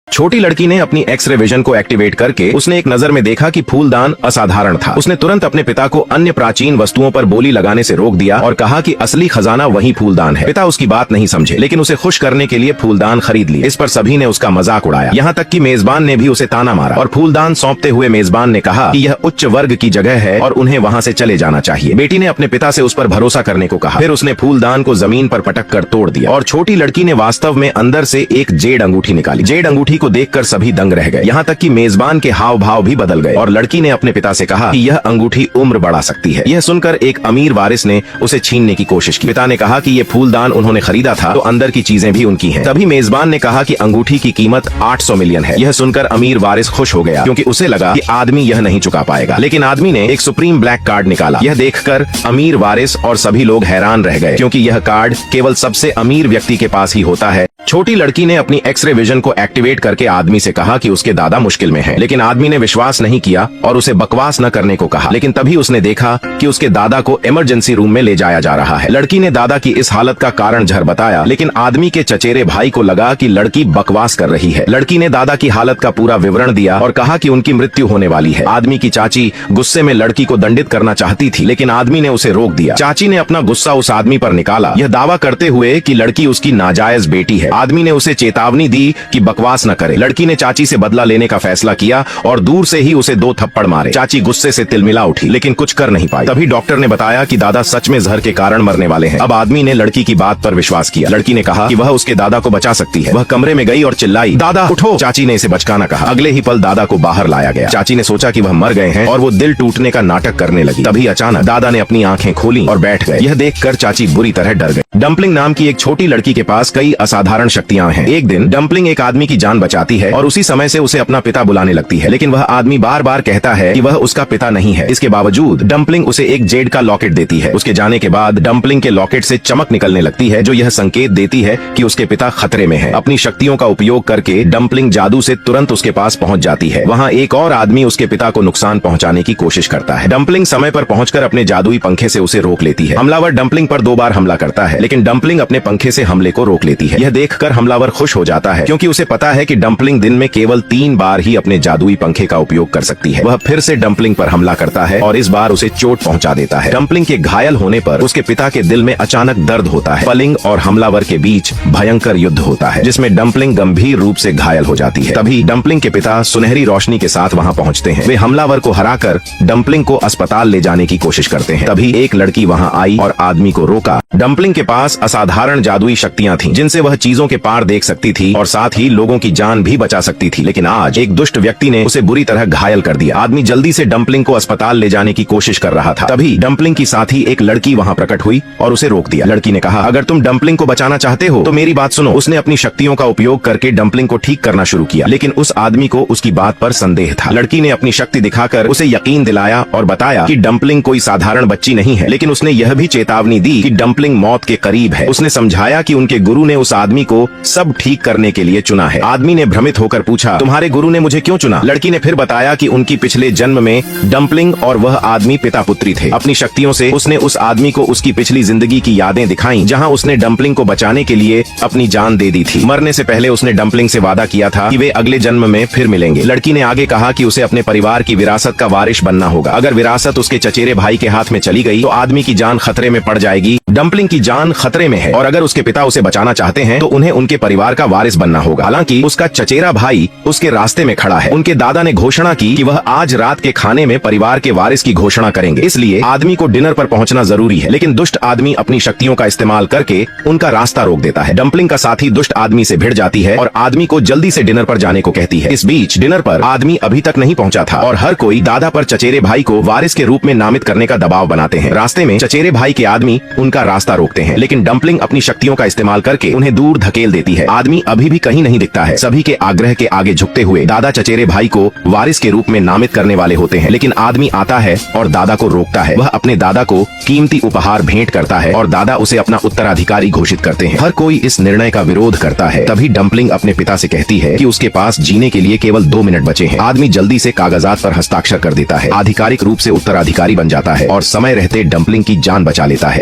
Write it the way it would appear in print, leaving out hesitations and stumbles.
छोटी लड़की ने अपनी एक्स-रे विजन को एक्टिवेट करके उसने एक नजर में देखा कि फूलदान असाधारण था। उसने तुरंत अपने पिता को अन्य प्राचीन वस्तुओं पर बोली लगाने से रोक दिया और कहा कि असली खजाना वही फूलदान है। पिता उसकी बात नहीं समझे, लेकिन उसे खुश करने के लिए फूलदान खरीद लिए। इस पर सभी ने उसका मजाक उड़ाया, यहाँ तक कि मेजबान ने भी उसे ताना मारा और फूलदान सौंपते हुए मेजबान ने कहा कि यह उच्च वर्ग की जगह है और उन्हें वहाँ से चले जाना चाहिए। बेटी ने अपने पिता से उस पर भरोसा करने को कहा। फिर उसने फूलदान को जमीन पर पटक कर तोड़ दिया और छोटी लड़की ने वास्तव में अंदर से एक जेड अंगूठी निकाली। जेड अंगूठी को देखकर सभी दंग रह गए, यहाँ तक कि मेजबान के हाव भाव भी बदल गए और लड़की ने अपने पिता से कहा कि यह अंगूठी उम्र बढ़ा सकती है। यह सुनकर एक अमीर वारिस ने उसे छीनने की कोशिश की। पिता ने कहा कि यह फूलदान उन्होंने खरीदा था तो अंदर की चीजें भी उनकी हैं। तभी मेजबान ने कहा कि अंगूठी की कीमत 800 मिलियन है। यह सुनकर अमीर वारिस खुश हो गया क्योंकि उसे लगा कि आदमी यह नहीं चुका पाएगा, लेकिन आदमी ने एक सुप्रीम ब्लैक कार्ड निकाला। यह देखकर अमीर वारिस और सभी लोग हैरान रह गए क्योंकि यह कार्ड केवल सबसे अमीर व्यक्ति के पास ही होता है। छोटी लड़की ने अपनी एक्स-रे विजन को एक्टिवेट करके आदमी से कहा कि उसके दादा मुश्किल में हैं, लेकिन आदमी ने विश्वास नहीं किया और उसे बकवास न करने को कहा। लेकिन तभी उसने देखा कि उसके दादा को इमरजेंसी रूम में ले जाया जा रहा है। लड़की ने दादा की इस हालत का कारण झर बताया, लेकिन आदमी के चचेरे भाई को लगा कि लड़की बकवास कर रही है। लड़की ने दादा की हालत का पूरा विवरण दिया और कहा कि उनकी मृत्यु होने वाली है। आदमी की चाची गुस्से में लड़की को दंडित करना चाहती थी, लेकिन आदमी ने उसे रोक दिया। चाची ने अपना गुस्सा उस आदमी पर निकाला, यह दावा करते हुए कि लड़की उसकी नाजायज बेटी है। आदमी ने उसे चेतावनी दी कि बकवास न करे। लड़की ने चाची से बदला लेने का फैसला किया और दूर से ही उसे 2 थप्पड़ मारे। चाची गुस्से से तिलमिला उठी, लेकिन कुछ कर नहीं पाई। तभी डॉक्टर ने बताया कि दादा सच में जहर के कारण मरने वाले हैं। अब आदमी ने लड़की की बात पर विश्वास किया। लड़की ने कहा कि वह उसके दादा को बचा सकती है। वह कमरे में गई और चिल्लाई, दादा उठो। चाची ने इसे बचकाना कहा। अगले ही पल दादा को बाहर लाया गया। चाची ने सोचा कि वह मर गए हैं और वो दिल टूटने का नाटक करने लगी। तभी अचानक दादा ने अपनी आंखें खोली और बैठ गए। यह देखकर चाची बुरी तरह डर गई। डम्पलिंग नाम की एक छोटी लड़की के पास कई असाधारण शक्तियां हैं। एक दिन डम्पलिंग एक आदमी की जान बचाती है और उसी समय से उसे अपना पिता बुलाने लगती है, लेकिन वह आदमी बार बार कहता है कि वह उसका पिता नहीं है। इसके बावजूद डम्पलिंग उसे एक जेड का लॉकेट देती है। उसके जाने के बाद डम्पलिंग के लॉकेट से चमक निकलने लगती है, जो यह संकेत देती है कि उसके पिता खतरे में है। अपनी शक्तियों का उपयोग करके डम्पलिंग जादू से तुरंत उसके पास पहुंच जाती है। वहाँ एक और आदमी उसके पिता को नुकसान पहुंचाने की कोशिश करता है। डम्पलिंग समय पर पहुंचकर अपने जादुई पंखे से उसे रोक लेती है। हमलावर डम्पलिंग पर 2 बार हमला करता है, लेकिन डम्पलिंग अपने पंखे से हमले को रोक लेती है। यह देखकर हमलावर खुश हो जाता है क्योंकि उसे पता है कि डम्पलिंग दिन में केवल 3 बार ही अपने जादुई पंखे का उपयोग कर सकती है। वह फिर से डम्पलिंग पर हमला करता है और इस बार उसे चोट पहुंचा देता है। डम्पलिंग के घायल होने पर उसके पिता के दिल में अचानक दर्द होता है। पलिंग और हमलावर के बीच भयंकर युद्ध होता है, जिसमें डम्पलिंग गंभीर रूप से घायल हो जाती है। तभी डम्पलिंग के पिता सुनहरी रोशनी के साथ वहां पहुंचते हैं। वे हमलावर को हराकर डम्पलिंग को अस्पताल ले जाने की कोशिश करते हैं। तभी एक लड़की वहां आई और आदमी को रोका। डम्पलिंग के पास असाधारण जादुई शक्तियां थीं, जिनसे वह चीजों के पार देख सकती थी और साथ ही लोगों की जान भी बचा सकती थी। लेकिन आज एक दुष्ट व्यक्ति ने उसे बुरी तरह घायल कर दिया। आदमी जल्दी से डम्पलिंग को अस्पताल ले जाने की कोशिश कर रहा था। तभी डम्पलिंग की साथी एक लड़की वहां प्रकट हुई और उसे रोक दिया। लड़की ने कहा, अगर तुम डम्पलिंग को बचाना चाहते हो तो मेरी बात सुनो। उसने अपनी शक्तियों का उपयोग करके डम्पलिंग को ठीक करना शुरू किया, लेकिन उस आदमी को उसकी बात पर संदेह था। लड़की ने अपनी शक्ति दिखाकर उसे यकीन दिलाया और बताया कि डम्पलिंग कोई साधारण बच्ची नहीं है, लेकिन उसने यह भी चेतावनी दी कि डम्पलिंग मौत के करीब है। उसने समझाया कि उनके गुरु ने उस आदमी को सब ठीक करने के लिए चुना है। आदमी ने भ्रमित होकर पूछा, तुम्हारे गुरु ने मुझे क्यों चुना? लड़की ने फिर बताया कि उनकी पिछले जन्म में डम्पलिंग और वह आदमी पिता पुत्री थे। अपनी शक्तियों से उसने उस आदमी को उसकी पिछली जिंदगी की यादें दिखाई, जहां उसने डम्पलिंग को बचाने के लिए अपनी जान दे दी थी। मरने से पहले उसने डम्पलिंग से वादा किया था कि वे अगले जन्म में फिर मिलेंगे। लड़की ने आगे कहा कि उसे अपने परिवार की विरासत का वारिस बनना होगा। अगर विरासत उसके चचेरे भाई के हाथ में चली गई तो आदमी की जान खतरे में पड़ जाएगी। डम्पलिंग की जान खतरे में है और अगर उसके पिता उसे बचाना चाहते हैं तो उन्हें उनके परिवार का वारिस बनना होगा। हालांकि उसका चचेरा भाई उसके रास्ते में खड़ा है। उनके दादा ने घोषणा की कि वह आज रात के खाने में परिवार के वारिस की घोषणा करेंगे, इसलिए आदमी को डिनर पर पहुंचना जरूरी है। लेकिन दुष्ट आदमी अपनी शक्तियों का इस्तेमाल करके उनका रास्ता रोक देता है। डम्पलिंग का साथी दुष्ट आदमी से भिड़ जाती है और आदमी को जल्दी से डिनर पर जाने को कहती है। इस बीच डिनर पर आदमी अभी तक नहीं पहुंचा था और हर कोई दादा पर चचेरे भाई को वारिस के रूप में नामित करने का दबाव बनाते हैं। रास्ते में चचेरे भाई के आदमी उनका रास्ता रोकते हैं, लेकिन डम्पलिंग अपनी शक्तियों का इस्तेमाल करके उन्हें दूर धकेल देती है। आदमी अभी भी कहीं नहीं दिखता है। सभी के आग्रह के आगे झुकते हुए दादा चचेरे भाई को वारिस के रूप में नामित करने वाले होते हैं, लेकिन आदमी आता है और दादा को रोकता है। वह अपने दादा को कीमती उपहार भेंट करता है और दादा उसे अपना उत्तराधिकारी घोषित करते हैं। हर कोई इस निर्णय का विरोध करता है। तभी डम्पलिंग अपने पिता से कहती है कि उसके पास जीने के लिए केवल 2 मिनट बचे हैं। आदमी जल्दी से कागजात पर हस्ताक्षर कर देता है, आधिकारिक रूप से उत्तराधिकारी बन जाता है और समय रहते डम्पलिंग की जान बचा लेता है।